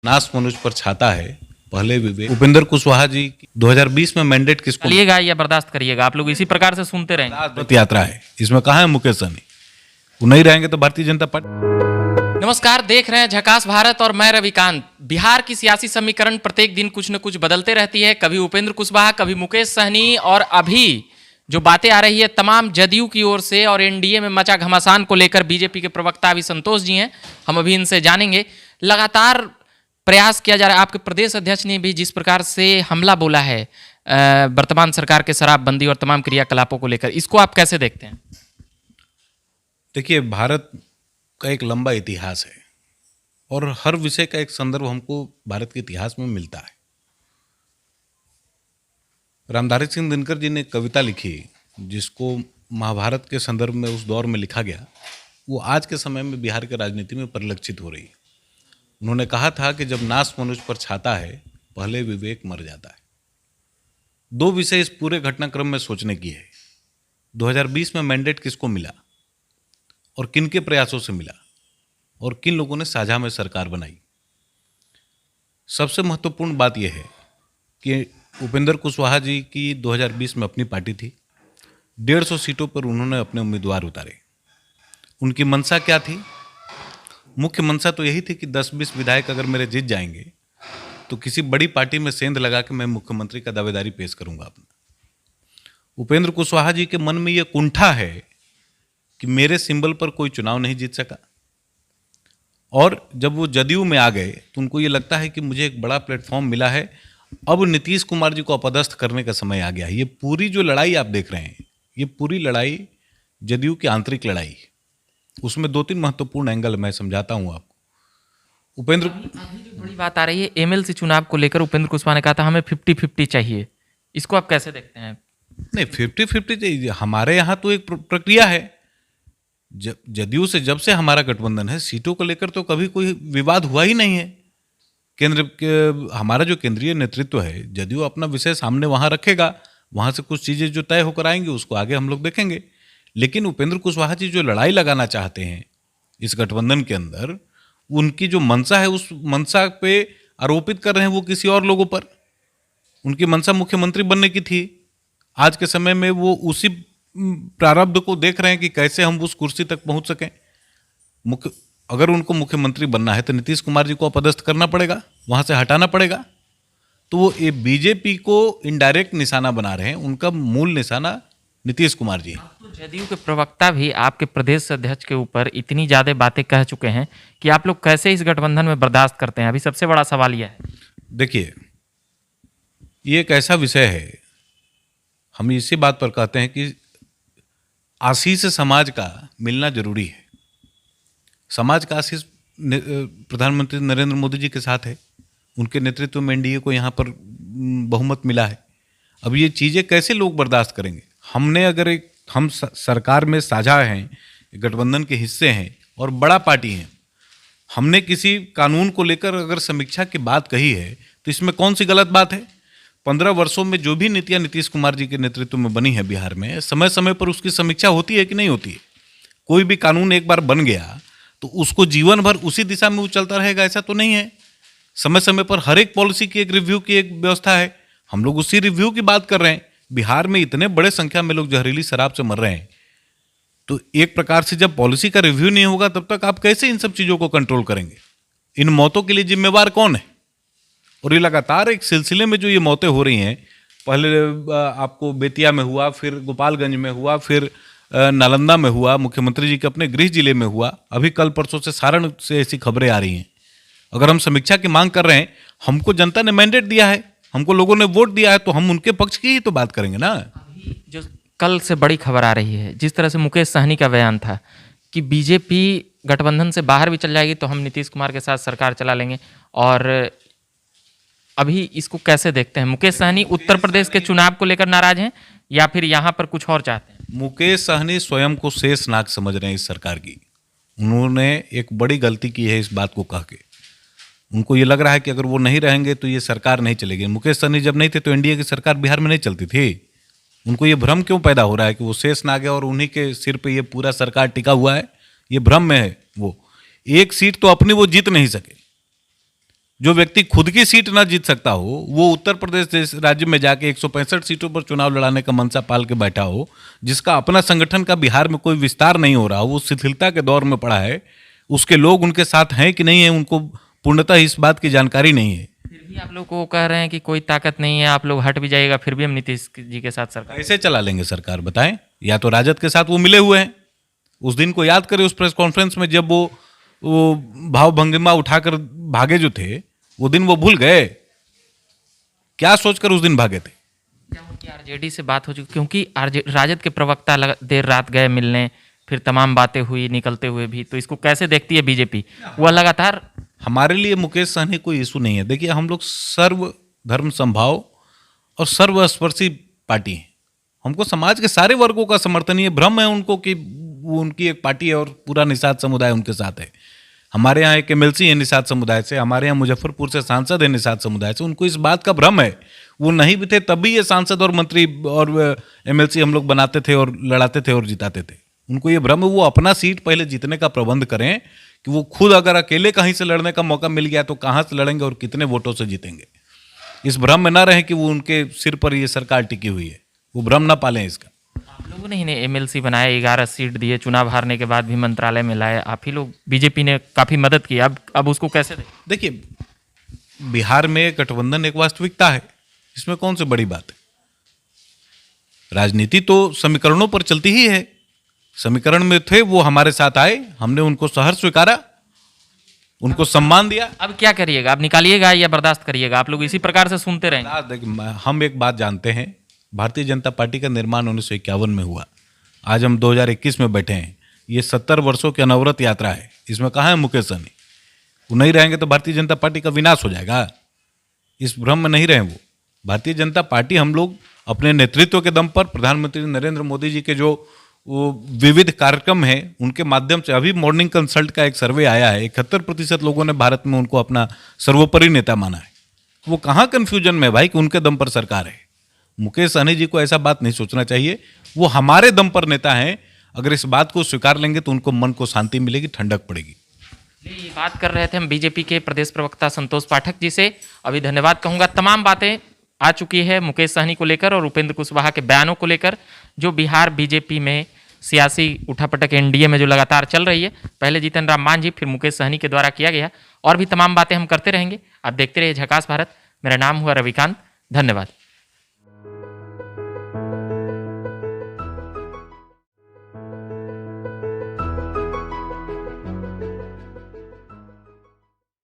नास मनुष्य पर छाता है। पहले विवेक उपेंद्र कुशवाहा जी 2020 में मैंडेट किसको चलिएगा या बर्दाश्त करिएगा, आप लोग इसी प्रकार से सुनते रहेंगे। रथ यात्रा है, इसमें कहाँ है मुकेश सहनी? वो नहीं रहेंगे तो भारतीय जनता पार्टी। नमस्कार, देख रहे हैं झकास भारत और मैं रविकांत। बिहार की सियासी समीकरण प्रत्येक दिन कुछ न कुछ बदलते रहती है, कभी उपेंद्र कुशवाहा, कभी मुकेश सहनी, और अभी जो बातें आ रही है तमाम जदयू की ओर से और एनडीए में मचा घमासान को लेकर बीजेपी के प्रवक्ता अभी संतोष जी हैं, हम अभी इनसे जानेंगे। लगातार प्रयास किया जा रहा है, आपके प्रदेश अध्यक्ष ने भी जिस प्रकार से हमला बोला है वर्तमान सरकार के शराबबंदी और तमाम क्रियाकलापों को लेकर, इसको आप कैसे देखते हैं? देखिए, भारत का एक लंबा इतिहास है और हर विषय का एक संदर्भ हमको भारत के इतिहास में मिलता है। रामधारी सिंह दिनकर जी ने एक कविता लिखी जिसको महाभारत के संदर्भ में उस दौर में लिखा गया, वो आज के समय में बिहार के राजनीति में परिलक्षित हो रही है। उन्होंने कहा था कि जब नाश मनुष्य पर छाता है, पहले विवेक मर जाता है। दो विषय इस पूरे घटनाक्रम में सोचने की है। 2020 में मैंडेट किसको मिला और किन के प्रयासों से मिला और किन लोगों ने साझा में सरकार बनाई। सबसे महत्वपूर्ण बात यह है कि उपेंद्र कुशवाहा जी की 2020 में अपनी पार्टी थी, 150 सीटों पर उन्होंने अपने उम्मीदवार उतारे। उनकी मंशा क्या थी? मुख्य मंशा तो यही थी कि 10-20 विधायक अगर मेरे जीत जाएंगे तो किसी बड़ी पार्टी में सेंध लगा के मैं मुख्यमंत्री का दावेदारी पेश करूंगा अपना। उपेंद्र कुशवाहा जी के मन में यह कुंठा है कि मेरे सिंबल पर कोई चुनाव नहीं जीत सका, और जब वो जदयू में आ गए तो उनको ये लगता है कि मुझे एक बड़ा प्लेटफॉर्म मिला है, अब नीतीश कुमार जी को अपदस्थ करने का समय आ गया है। ये पूरी जो लड़ाई आप देख रहे हैं, ये पूरी लड़ाई जदयू की आंतरिक लड़ाई है। उसमें 2-3 महत्वपूर्ण एंगल मैं समझाता हूं आपको। उपेंद्र, अभी जो बड़ी बात आ रही है एमएलसी चुनाव को लेकर, उपेंद्र कुशवाहा ने कहा था हमें 50-50 चाहिए, इसको आप कैसे देखते हैं? नहीं, 50-50 चाहिए। हमारे यहाँ तो एक प्रक्रिया है। जदयू से जब से हमारा गठबंधन है, सीटों को लेकर तो कभी कोई विवाद हुआ ही नहीं है। केंद्र के हमारा जो केंद्रीय नेतृत्व है, जदयू अपना विषय सामने वहाँ रखेगा, वहाँ से कुछ चीज़ें जो तय होकर आएंगी उसको आगे हम लोग देखेंगे। लेकिन उपेंद्र कुशवाहा जी जो लड़ाई लगाना चाहते हैं इस गठबंधन के अंदर, उनकी जो मंशा है उस मंशा पे आरोपित कर रहे हैं वो किसी और लोगों पर। उनकी मंशा मुख्यमंत्री बनने की थी। आज के समय में वो उसी प्रारब्ध को देख रहे हैं कि कैसे हम उस कुर्सी तक पहुंच सकें। अगर उनको मुख्यमंत्री बनना है तो नीतीश कुमार जी को अपदस्थ करना पड़ेगा, वहां से हटाना पड़ेगा। तो वो ये बीजेपी को इनडायरेक्ट निशाना बना रहे हैं, उनका मूल निशाना नीतीश कुमार जी। तो जदयू के प्रवक्ता भी आपके प्रदेश अध्यक्ष के ऊपर इतनी ज्यादा बातें कह चुके हैं कि आप लोग कैसे इस गठबंधन में बर्दाश्त करते हैं? अभी सबसे बड़ा सवाल यह है। देखिए, ये एक ऐसा विषय है, हम इसी बात पर कहते हैं कि आशीष समाज का मिलना जरूरी है। समाज का आशीष प्रधानमंत्री नरेंद्र मोदी जी के साथ है, उनके नेतृत्व में एनडीए को यहाँ पर बहुमत मिला है। अब ये चीज़ें कैसे लोग बर्दाश्त करेंगे? हमने अगर हम सरकार में साझा हैं, गठबंधन के हिस्से हैं और बड़ा पार्टी हैं, हमने किसी कानून को लेकर अगर समीक्षा की बात कही है तो इसमें कौन सी गलत बात है? 15 वर्षों में जो भी नीतियाँ नीतीश कुमार जी के नेतृत्व में बनी है बिहार में, समय समय पर उसकी समीक्षा होती है कि नहीं होती है? कोई भी कानून एक बार बन गया तो उसको जीवन भर उसी दिशा में वो चलता रहेगा, ऐसा तो नहीं है। समय समय पर हर एक पॉलिसी की एक रिव्यू की एक व्यवस्था है। हम लोग उसी रिव्यू की बात कर रहे हैं। बिहार में इतने बड़े संख्या में लोग जहरीली शराब से मर रहे हैं, तो एक प्रकार से जब पॉलिसी का रिव्यू नहीं होगा तब तक आप कैसे इन सब चीज़ों को कंट्रोल करेंगे? इन मौतों के लिए जिम्मेवार कौन है? और ये लगातार एक सिलसिले में जो ये मौतें हो रही हैं, पहले आपको बेतिया में हुआ, फिर गोपालगंज में हुआ, फिर नालंदा में हुआ, मुख्यमंत्री जी के अपने गृह जिले में हुआ, अभी कल परसों से सारण से ऐसी खबरें आ रही हैं। अगर हम समीक्षा की मांग कर रहे हैं, हमको जनता ने मैंडेट दिया है, हमको लोगों ने वोट दिया है, तो हम उनके पक्ष की ही तो बात करेंगे ना। जो कल से बड़ी खबर आ रही है, जिस तरह से मुकेश सहनी का बयान था कि बीजेपी गठबंधन से बाहर भी चल जाएगी तो हम नीतीश कुमार के साथ सरकार चला लेंगे, और अभी इसको कैसे देखते हैं? मुकेश सहनी उत्तर प्रदेश के चुनाव को लेकर नाराज हैं या फिर यहाँ पर कुछ और चाहते हैं? मुकेश सहनी स्वयं को शेषनाग समझ रहे हैं इस सरकार की। उन्होंने एक बड़ी गलती की है इस बात को कह के। उनको ये लग रहा है कि अगर वो नहीं रहेंगे तो ये सरकार नहीं चलेगी। मुकेश सहनी जब नहीं थे तो एनडीए की सरकार बिहार में नहीं चलती थी। उनको ये भ्रम क्यों पैदा हो रहा है कि वो शेषनाग है और उन्हीं के सिर पे ये पूरा सरकार टिका हुआ है? ये भ्रम में है। वो एक सीट तो अपनी वो जीत नहीं सके, जो व्यक्ति खुद की सीट ना जीत सकता हो, वो उत्तर प्रदेश जैसे राज्य में जाके 165 सीटों पर चुनाव लड़ाने का मनसा पाल के बैठा हो, जिसका अपना संगठन का बिहार में कोई विस्तार नहीं हो रहा हो, वो शिथिलता के दौर में पड़ा है, उसके लोग उनके साथ हैं कि नहीं है, उनको पूर्णतः इस बात की जानकारी नहीं है। फिर भी आप लोग को कह रहे हैं कि कोई ताकत नहीं है, आप लोग हट भी जाइएगा, फिर भी हम नीतीश जी के साथ सरकार। कैसे चला लेंगे सरकार बताएं? या तो राजद के साथ वो मिले हुए हैं, उस दिन को याद करें, उस प्रेस कॉन्फ्रेंस में जब वो भाव भंगिमा उठाकर भागे जो थे, वो दिन वो भूल गए? क्या सोचकर उस दिन भागे थे? क्या उनकी आरजेडी से बात हो चुकी? क्योंकि राजद के प्रवक्ता देर रात गए मिलने, फिर तमाम बातें हुई निकलते हुए भी, तो इसको कैसे देखती है बीजेपी? वह लगातार हमारे लिए मुकेश सहनी कोई इशू नहीं है। देखिए, हम लोग सर्व धर्म संभाव और सर्वस्पर्शी पार्टी हैं। हमको समाज के सारे वर्गों का समर्थन, ये भ्रम है उनको कि वो उनकी एक पार्टी है और पूरा निषाद समुदाय उनके साथ है। हमारे यहाँ एक एमएलसी है निषाद समुदाय से, हमारे यहाँ मुजफ्फरपुर से सांसद है निषाद समुदाय से। उनको इस बात का भ्रम है, वो नहीं भी थे तब भी ये सांसद और मंत्री और एमएलसी हम लोग बनाते थे और लड़ाते थे और जिताते थे। उनको ये भ्रम है, वो अपना सीट पहले जीतने का प्रबंध करें कि वो खुद अगर अकेले कहीं से लड़ने का मौका मिल गया तो कहाँ से लड़ेंगे और कितने वोटों से जीतेंगे। इस भ्रम में ना रहें कि वो उनके सिर पर ये सरकार टिकी हुई है, वो भ्रम ना पालें इसका। आप लोगों ने ही एमएलसी बनाए, 11 सीट दिए, चुनाव हारने के बाद भी मंत्रालय में लाए, आप ही लोग, बीजेपी ने काफी मदद की। अब उसको कैसे दें? देखिए, बिहार में गठबंधन एक वास्तविकता है, इसमें कौन सी बड़ी बात है? राजनीति तो समीकरणों पर चलती ही है। समीकरण में थे, वो हमारे साथ आए, हमने उनको सहर्ष स्वीकारा, उनको सम्मान दिया। अब क्या करिएगा? अब निकालिएगा या बर्दाश्त करिएगा? आप लोग इसी प्रकार से सुनते रहेंगे? देखिए, हम एक बात जानते हैं, भारतीय जनता पार्टी का निर्माण 1951 में हुआ। आज हम 2021 में बैठे हैं। ये 70 वर्षों की अनवरत यात्रा है। इसमें कहाँ है मुकेश सहनी? वो नहीं रहेंगे तो भारतीय जनता पार्टी का विनाश हो जाएगा। इस भ्रम में नहीं रहें वो। भारतीय जनता पार्टी हम लोग अपने नेतृत्व के दम पर, प्रधानमंत्री नरेंद्र मोदी जी के जो वो विविध कार्यक्रम हैं, उनके माध्यम से, अभी मॉर्निंग कंसल्ट का एक सर्वे आया है, 71% लोगों ने भारत में उनको अपना सर्वोपरि नेता माना है। वो कहाँ कन्फ्यूजन में भाई कि उनके दम पर सरकार है? मुकेश सहनी जी को ऐसा बात नहीं सोचना चाहिए। वो हमारे दम पर नेता हैं। अगर इस बात को स्वीकार लेंगे तो उनको मन को शांति मिलेगी, ठंडक पड़ेगी। ये बात कर रहे थे हम बीजेपी के प्रदेश प्रवक्ता संतोष पाठक जी से। अभी धन्यवाद कहूंगा। तमाम बातें आ चुकी है मुकेश सहनी को लेकर और उपेंद्र कुशवाहा के बयानों को लेकर, जो बिहार बीजेपी में सियासी उठापटक एनडीए में जो लगातार चल रही है। पहले जीतन राम मांझी, फिर मुकेश सहनी के द्वारा किया गया, और भी तमाम बातें हम करते रहेंगे। आप देखते रहिए झकास भारत। मेरा नाम हुआ रविकांत। धन्यवाद।